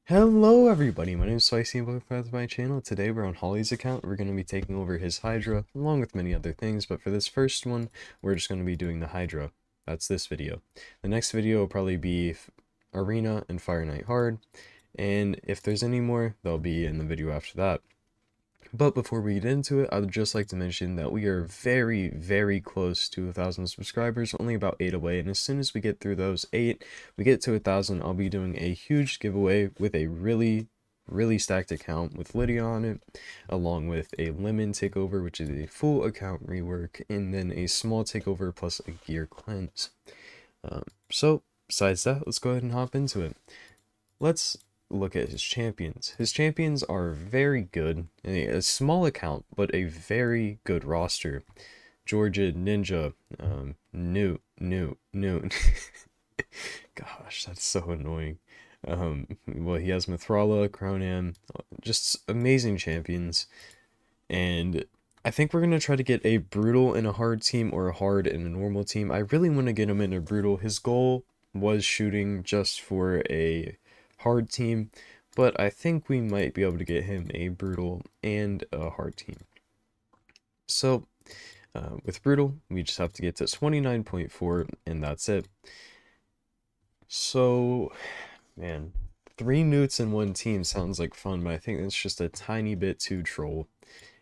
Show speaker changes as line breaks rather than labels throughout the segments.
Hello everybody, my name is Spicy and welcome back to my channel. Today we're on Holly's account. We're going to be taking over his Hydra, along with many other things, but for this first one, we're just going to be doing the Hydra. That's this video. The next video will probably be Arena and Fire Knight Hard, and if there's any more, they'll be in the video after that. But before we get into it, I would just like to mention that we are very, very close to 1,000 subscribers, only about 8 away, and as soon as we get through those 8, we get to 1,000, I'll be doing a huge giveaway with a really stacked account with Lydia on it, along with a lemon takeover, which is a full account rework, and then a small takeover plus a gear cleanse. So, besides that, let's go ahead and hop into it. Let's look at his champions. His champions are very good. A small account, but a very good roster. Georgia, Ninja, New. Gosh, that's so annoying. Well, he has Mithrala, Cronan, just amazing champions. And I think we're going to try to get a brutal in a hard team or a hard in a normal team. I really want to get him in a brutal. His goal was shooting just for a hard team, but I think we might be able to get him a brutal and a hard team. So with brutal, we just have to get to 29.4 and that's it. So man, 3 newts in one team sounds like fun, but I think it's just a tiny bit too troll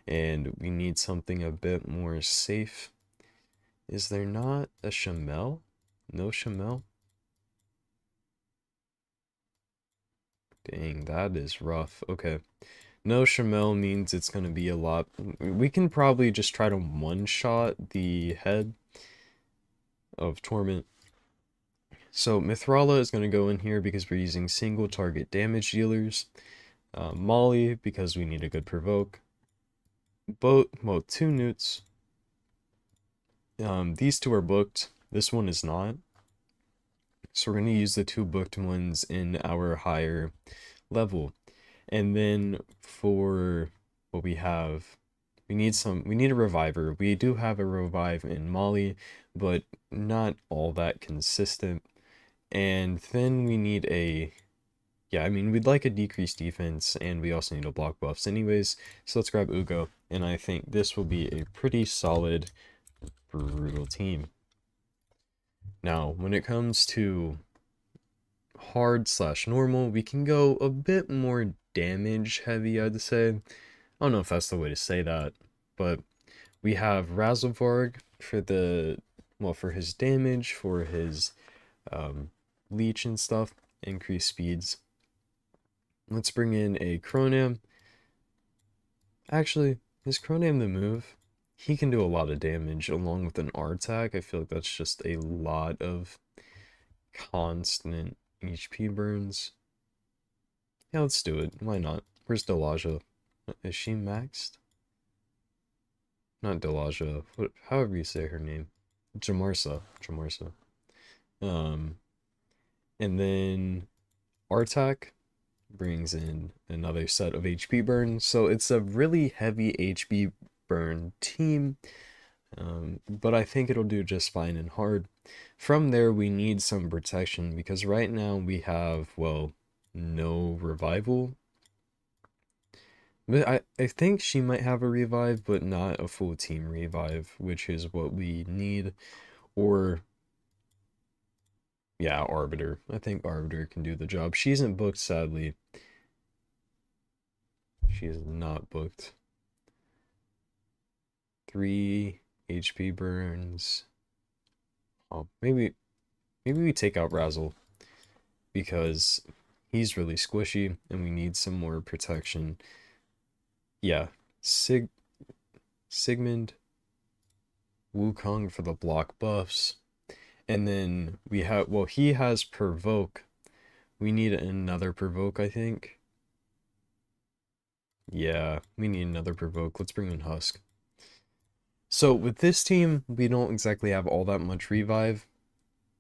and we need something a bit more safe. Is there not a Shamel? No Shamel? Dang, that is rough. Okay. No Shamel means it's going to be a lot. We can probably just try to one-shot the head of Torment. So Mithrala is going to go in here because we're using single target damage dealers. Molly because we need a good provoke. Well, 2 newts. These 2 are booked. This one is not. So we're going to use the 2 booked ones in our higher level. And then for what we have, we need a reviver. We do have a revive in Molly, but not all that consistent. And then we need we'd like a decreased defense, and we also need a block buffs anyways. So let's grab Ugo, and I think this will be a pretty solid, brutal team. Now, when it comes to hard/normal, we can go a bit more damage heavy, I'd say. I don't know if that's the way to say that, but we have Razelvarg for his damage, for his leech and stuff, increased speeds. Let's bring in a Cronam. Actually, is Cronam the move? He can do a lot of damage along with an R-Tag. I feel like that's just a lot of constant HP burns. Yeah, let's do it. Why not? Where's Delaja? Is she maxed? Not Delaja. However you say her name. Jamarsa. And then Artak brings in another set of HP burn. So it's a really heavy HP burn team. But I think it'll do just fine in hard. From there, we need some protection because right now we have, well, no revival. But I think she might have a revive, but not a full team revive, which is what we need. Or, yeah, Arbiter. I think Arbiter can do the job. She isn't booked, sadly. She is not booked. 3 HP burns. Oh, maybe we take out Razzle because he's really squishy and we need some more protection. Yeah, Sigmund, Wukong for the block buffs, and then we have, well, he has provoke. We need another provoke, I think. Yeah, we need another provoke. Let's bring in Husk. So with this team, we don't exactly have all that much revive.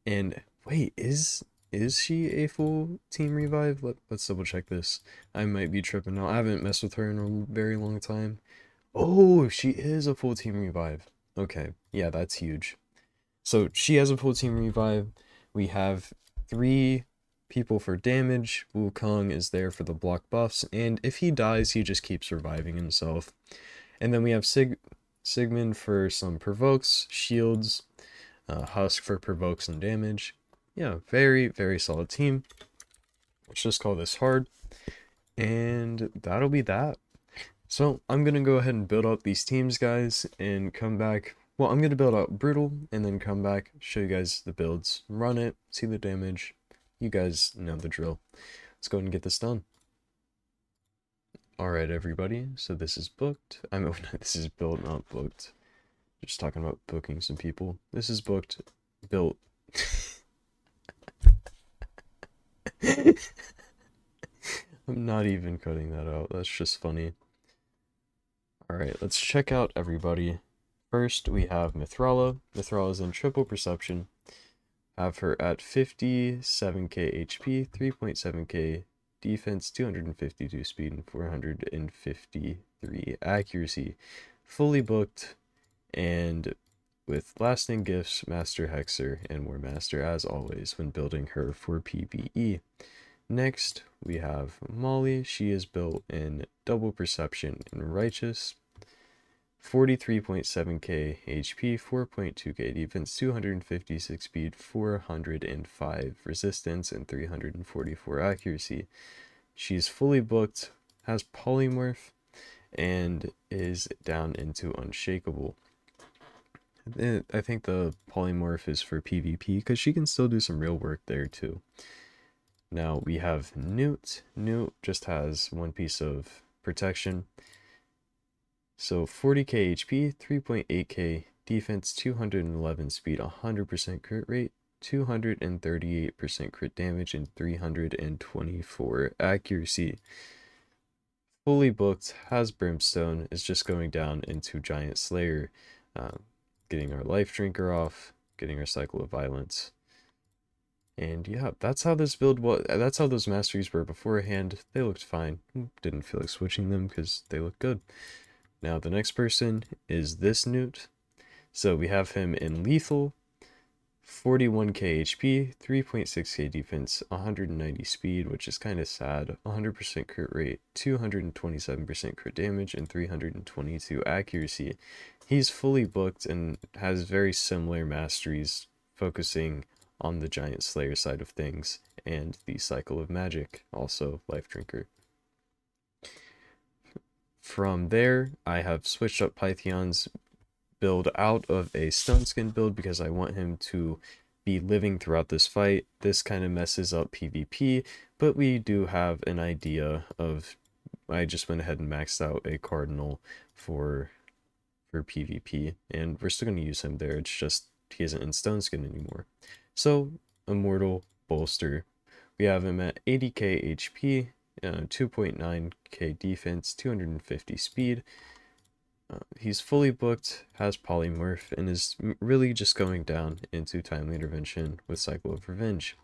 And wait, is she a full team revive? Let's double check this. I might be tripping now. I haven't messed with her in a very long time. Oh, she is a full team revive. Okay, yeah, that's huge. So she has a full team revive. We have 3 people for damage. Wukong is there for the block buffs, and if he dies, he just keeps reviving himself. And then we have Sigmund for some provokes, shields, Husk for provokes and damage. Yeah, very, very solid team. Let's just call this hard. And that'll be that. So I'm going to go ahead and build up these teams, guys, and come back. Well, I'm going to build out Brutal and then come back, show you guys the builds, run it, see the damage. You guys know the drill. Let's go ahead and get this done. Alright, everybody, so this is booked. This is built, not booked. Just talking about booking some people. This is booked, built. I'm not even cutting that out. That's just funny. Alright, let's check out everybody. First, we have Mithrala. Mithrala's in triple perception. Have her at 57k HP, 3.7k defense, 252 speed, and 453 accuracy. Fully booked, and with lasting gifts, Master Hexer, and War Master as always when building her for PvE. Next, we have Molly. She is built in double perception and righteous. 43.7k HP, 4.2k defense, 256 speed, 405 resistance, and 344 accuracy. She's fully booked, has polymorph, and is down into unshakable. I think the polymorph is for PvP because she can still do some real work there too. Now we have Newt. Newt just has one piece of protection. So 40k HP, 3.8k defense, 211 speed, 100% crit rate, 238% crit damage, and 324 accuracy. Fully booked, has Brimstone, is just going down into Giant Slayer, getting our Life Drinker off, getting our Cycle of Violence. And yeah, that's how this build was. That's how those masteries were beforehand. They looked fine. Didn't feel like switching them because they look good. Now the next person is this Newt. So we have him in lethal, 41k HP, 3.6k defense, 190 speed, which is kind of sad, 100% crit rate, 227% crit damage, and 322 accuracy. He's fully booked and has very similar masteries, focusing on the Giant Slayer side of things and the Cycle of Magic, also Life Drinker. From there, I have switched up Pythion's build out of a Stone Skin build because I want him to be living throughout this fight. This kind of messes up PvP, but we do have an idea of, I just went ahead and maxed out a Cardinal for PvP, and we're still going to use him there. It's just he isn't in Stone Skin anymore. So, Immortal Bolster. We have him at 80k HP, 2.9k defense, 250 speed. He's fully booked, has polymorph, and is really just going down into timely intervention with Cycle of Revenge.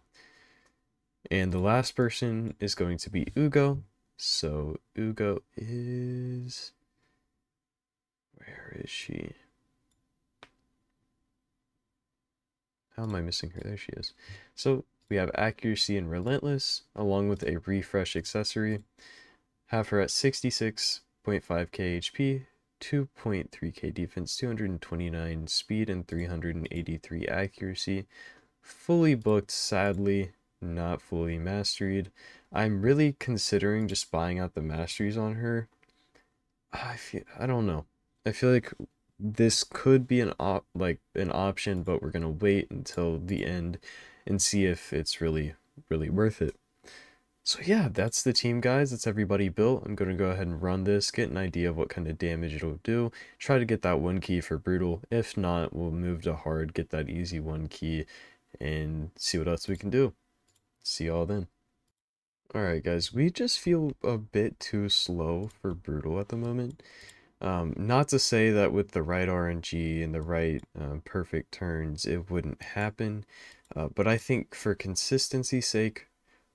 And the last person is going to be Ugo. So Ugo is... where is she? How am I missing her? There she is. So we have accuracy and relentless, along with a refresh accessory. Have her at 66.5k HP, 2.3k defense, 229 speed, and 383 accuracy. Fully booked, sadly, not fully masteried. I'm really considering just buying out the masteries on her. I don't know. I feel like this could be an option, but we're gonna wait until the end and see if it's really worth it. So yeah, that's the team, guys. That's everybody built. I'm gonna go ahead and run this, get an idea of what kind of damage it'll do, try to get that 1 key for brutal. If not, we'll move to hard, get that easy 1 key, and see what else we can do. See y'all then. Alright guys, we just feel a bit too slow for brutal at the moment. Not to say that with the right RNG and the right perfect turns it wouldn't happen, but I think for consistency's sake,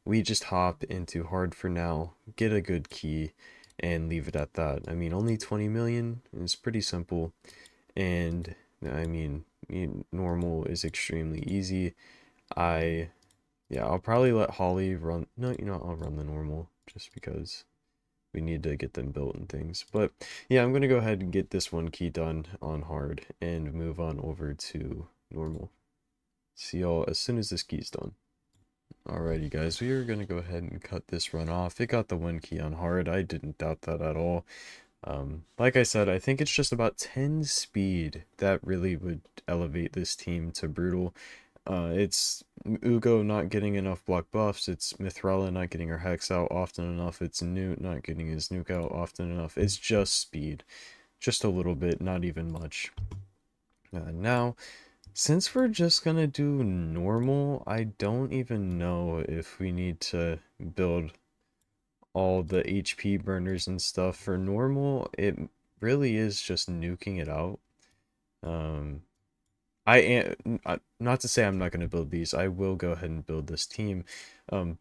we just hop into hard for now, get a good key, and leave it at that. I mean, only 20 million is pretty simple, and I mean, normal is extremely easy. I Yeah, I'll probably let Holly run. No, I'll run the normal just because we need to get them built and things. But yeah, I'm gonna go ahead and get this one key done on hard and move on over to normal. See y'all as soon as this key's done. Alrighty guys, we are gonna go ahead and cut this run off. It got the one key on hard. I didn't doubt that at all. Like I said, I think it's just about 10 speed that really would elevate this team to brutal. It's Ugo not getting enough block buffs, it's Mithrala not getting her Hex out often enough, it's Newt not getting his Nuke out often enough. It's just speed. Just a little bit, not even much. Now, since we're just gonna do normal, I don't even know if we need to build all the HP burners and stuff. For normal, it really is just nuking it out. Um, I am not to say I'm not going to build these. I will go ahead and build this team.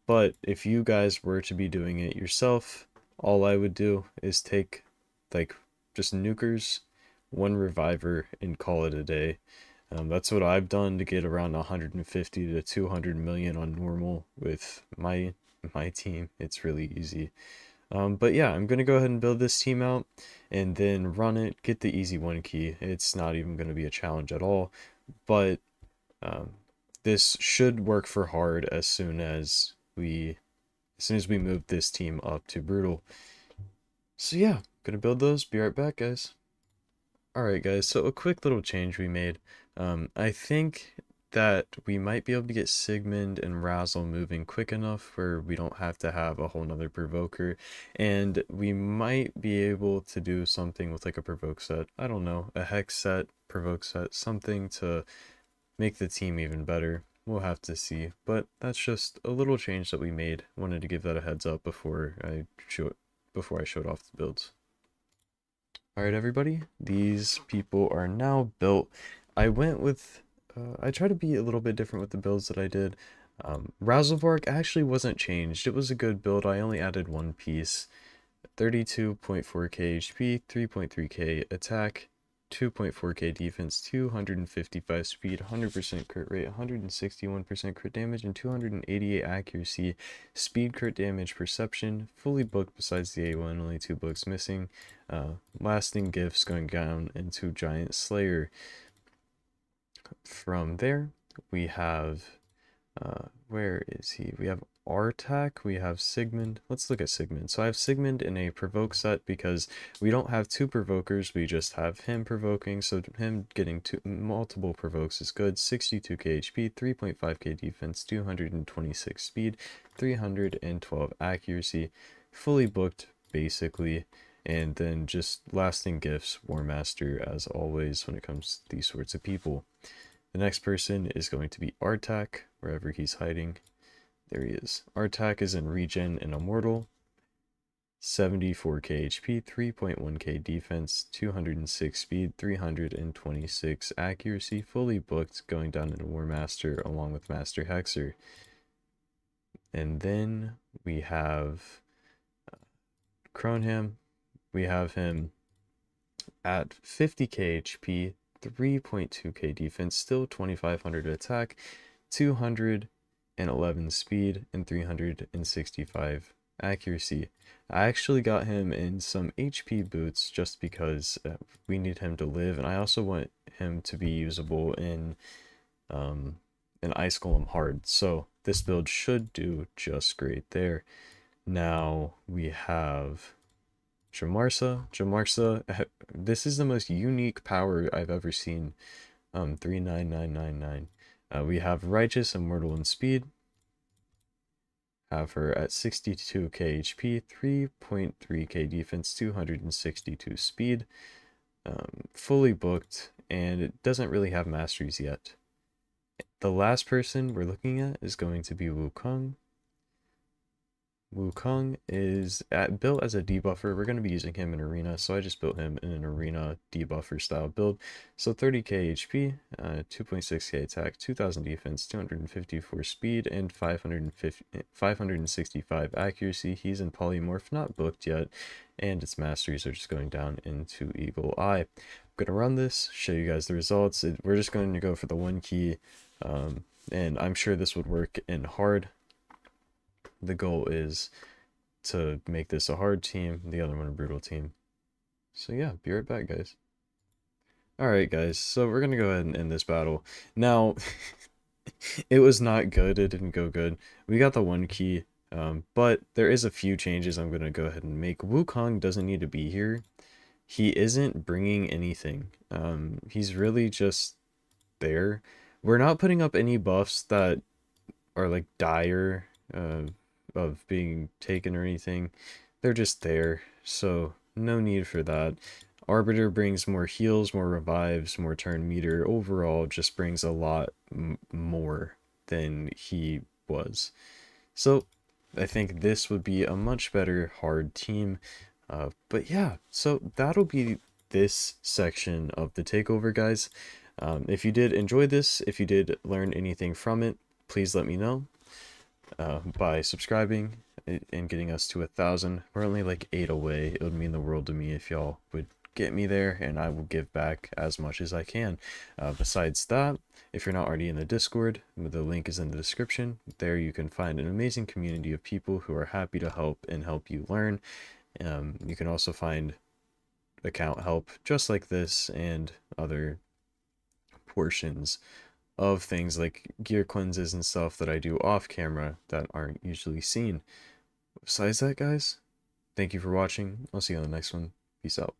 But if you guys were to be doing it yourself, all I would do is take like just nukers, one reviver, and call it a day. That's what I've done to get around 150 to 200 million on normal with my team. It's really easy. But yeah, I'm gonna go ahead and build this team out and then run it, get the easy one key. It's not even gonna be a challenge at all, but um, this should work for hard as soon as we move this team up to brutal. So yeah, gonna build those. Be right back, guys. Alright guys, so a quick little change we made. I think that we might be able to get Sigmund and Razzle moving quick enough where we don't have to have a whole nother provoker, and we might be able to do something with like a provoke set. I don't know, a hex set, provoke set, something to make the team even better. We'll have to see, but that's just a little change that we made. Wanted to give that a heads up before I showed off the builds. Alright everybody, these people are now built. I went with, I tried to be a little bit different with the builds that I did. Razzlevark actually wasn't changed. It was a good build. I only added one piece. 32.4k HP, 3.3k attack, 2.4k defense, 255 speed, 100% crit rate, 161% crit damage, and 288 accuracy. Speed, crit damage, perception, fully booked besides the A1, only 2 books missing. Lasting gifts going down into Giant Slayer. From there, we have, where is he? We have Artak, we have Sigmund. Let's look at Sigmund. So I have Sigmund in a provoke set because we don't have two provokers, we just have him provoking, so him getting multiple provokes is good. 62k HP, 3.5k defense, 226 speed, 312 accuracy, fully booked basically. And then just lasting gifts, War Master as always when it comes to these sorts of people. The next person is going to be Artak, wherever he's hiding. There he is. Artak is in Regen and Immortal. 74k HP, 3.1k defense, 206 speed, 326 accuracy, fully booked, going down into War Master along with Master Hexer. And then we have Cronham. We have him at 50k HP, 3.2k defense, still 2500 attack, 211 speed, and 365 accuracy. I actually got him in some HP boots just because we need him to live, and I also want him to be usable in Ice Golem hard, so this build should do just great there. Now we have Jamarsa, this is the most unique power I've ever seen. 39999. We have Righteous, Immortal, and Speed. Have her at 62k HP, 3.3k defense, 262 speed. Fully booked, and it doesn't really have masteries yet. The last person we're looking at is going to be Wukong. Wukong is built as a debuffer. We're going to be using him in arena, so I just built him in an arena debuffer style build. So 30k HP, 2.6k attack, 2000 defense, 254 speed, and 565 accuracy. He's in polymorph, not booked yet, and its masteries are just going down into Eagle Eye. I'm going to run this, show you guys the results. We're just going to go for the one key. and I'm sure this would work in hard. The goal is to make this a hard team, the other one a brutal team. So yeah, be right back, guys. Alright, guys, so we're gonna go ahead and end this battle. Now, it was not good, it didn't go good. We got the 1 key, but there is a few changes I'm gonna go ahead and make. Wukong doesn't need to be here. He isn't bringing anything. He's really just there. We're not putting up any buffs that are like dire of being taken or anything. They're just there, so no need for that. Arbiter brings more heals, more revives, more turn meter. Overall, just brings a lot more than he was. So I think this would be a much better hard team. But yeah, so that'll be this section of the takeover, guys. If you did enjoy this, if you did learn anything from it, please let me know by subscribing and getting us to 1,000. We're only like 8 away. It would mean the world to me if y'all would get me there, and I will give back as much as I can. Besides that, if you're not already in the Discord, the link is in the description. There you can find an amazing community of people who are happy to help and help you learn. You can also find account help just like this and other portions of things like gear cleanses and stuff that I do off camera that aren't usually seen. Besides that, guys, thank you for watching. I'll see you on the next one. Peace out.